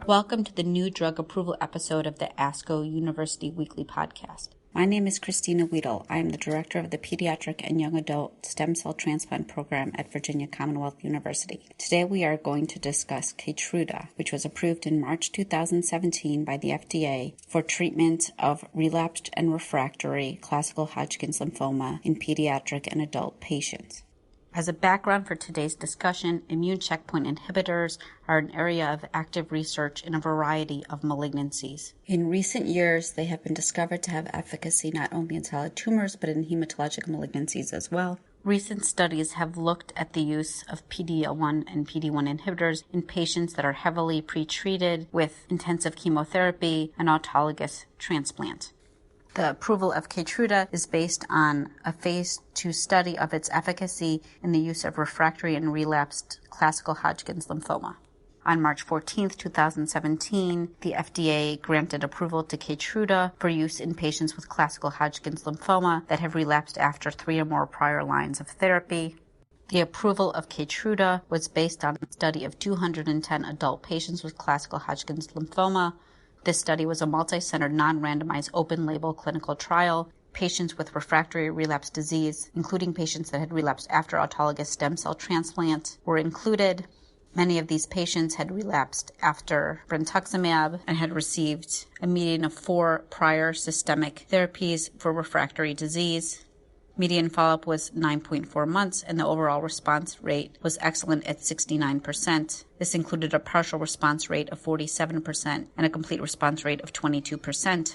Welcome to the new drug approval episode of the ASCO University Weekly Podcast. My name is Christina Wiedl. I am the director of the Pediatric and Young Adult Stem Cell Transplant Program at Virginia Commonwealth University. Today we are going to discuss keytruda, which was approved in March 2017 by the FDA for treatment of relapsed and refractory classical Hodgkin's lymphoma in pediatric and adult patients. As a background for today's discussion, immune checkpoint inhibitors are an area of active research in a variety of malignancies. In recent years, they have been discovered to have efficacy not only in solid tumors, but in hematologic malignancies as well. Recent studies have looked at the use of PD-L1 and PD-1 inhibitors in patients that are heavily pretreated with intensive chemotherapy and autologous transplant. The approval of keytruda is based on a phase 2 study of its efficacy in the use of refractory and relapsed classical Hodgkin's lymphoma. On March 14, 2017, the FDA granted approval to keytruda for use in patients with classical Hodgkin's lymphoma that have relapsed after 3 or more prior lines of therapy. The approval of keytruda was based on a study of 210 adult patients with classical Hodgkin's lymphoma. This study was a multi-centered, non-randomized, open-label clinical trial. Patients with refractory relapse disease, including patients that had relapsed after autologous stem cell transplant, were included. Many of these patients had relapsed after brentuximab and had received a median of 4 prior systemic therapies for refractory disease. Median follow-up was 9.4 months, and the overall response rate was excellent at 69%. This included a partial response rate of 47% and a complete response rate of 22%.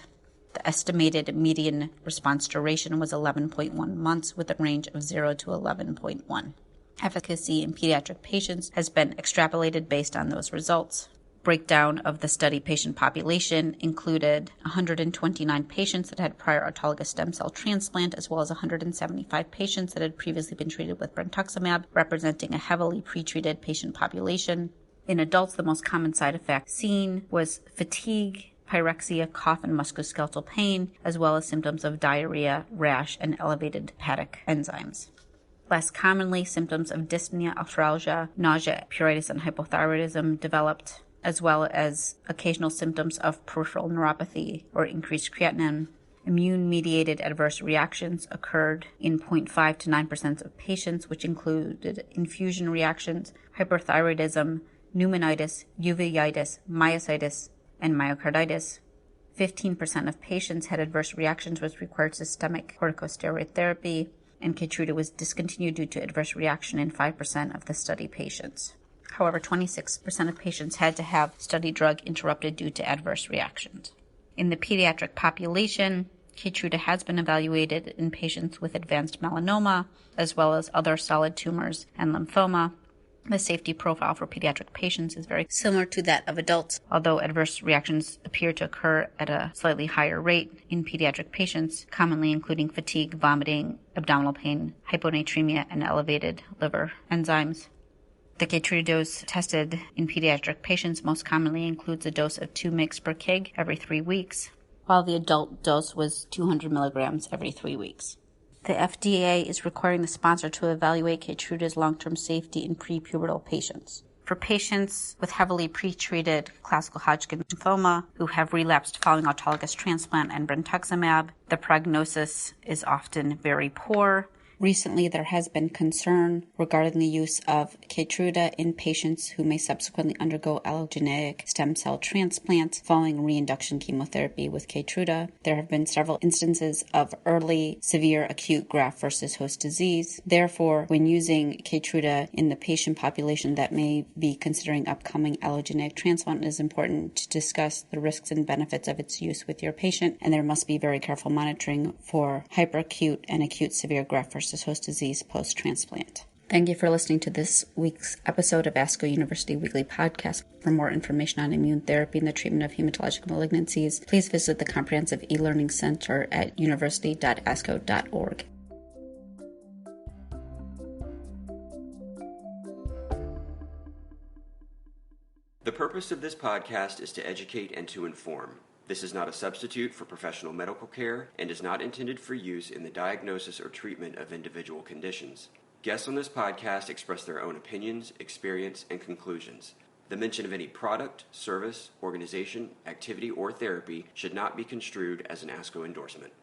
The estimated median response duration was 11.1 months, with a range of 0 to 11.1. Efficacy in pediatric patients has been extrapolated based on those results. Breakdown of the study patient population included 129 patients that had prior autologous stem cell transplant, as well as 175 patients that had previously been treated with brentuximab, representing a heavily pretreated patient population. In adults, the most common side effect seen was fatigue, pyrexia, cough, and musculoskeletal pain, as well as symptoms of diarrhea, rash, and elevated hepatic enzymes. Less commonly, symptoms of dyspnea, arthralgia, nausea, pruritus, and hypothyroidism developed, as well as occasional symptoms of peripheral neuropathy or increased creatinine. Immune-mediated adverse reactions occurred in 0.5 to 9% of patients, which included infusion reactions, hyperthyroidism, pneumonitis, uveitis, myositis, and myocarditis. 15% of patients had adverse reactions which required systemic corticosteroid therapy, and keytruda was discontinued due to adverse reaction in 5% of the study patients. However, 26% of patients had to have study drug interrupted due to adverse reactions. In the pediatric population, keytruda has been evaluated in patients with advanced melanoma, as well as other solid tumors and lymphoma. The safety profile for pediatric patients is very similar to that of adults, although adverse reactions appear to occur at a slightly higher rate in pediatric patients, commonly including fatigue, vomiting, abdominal pain, hyponatremia, and elevated liver enzymes. The keytruda dose tested in pediatric patients most commonly includes a dose of 2 mg per kg every 3 weeks, while the adult dose was 200 milligrams every 3 weeks. The FDA is requiring the sponsor to evaluate keytruda's long-term safety in prepubertal patients. For patients with heavily pretreated classical Hodgkin lymphoma who have relapsed following autologous transplant and brentuximab, the prognosis is often very poor. Recently, there has been concern regarding the use of keytruda in patients who may subsequently undergo allogeneic stem cell transplants following reinduction chemotherapy with keytruda. There have been several instances of early severe acute graft versus host disease. Therefore, when using keytruda in the patient population that may be considering upcoming allogeneic transplant, it is important to discuss the risks and benefits of its use with your patient, and there must be very careful monitoring for hyperacute and acute severe graft versus host disease post-transplant. Thank you for listening to this week's episode of ASCO University Weekly Podcast. For more information on immune therapy and the treatment of hematologic malignancies, please visit the Comprehensive E-Learning Center at university.asco.org. The purpose of this podcast is to educate and to inform. This is not a substitute for professional medical care and is not intended for use in the diagnosis or treatment of individual conditions. Guests on this podcast express their own opinions, experience, and conclusions. The mention of any product, service, organization, activity, or therapy should not be construed as an ASCO endorsement.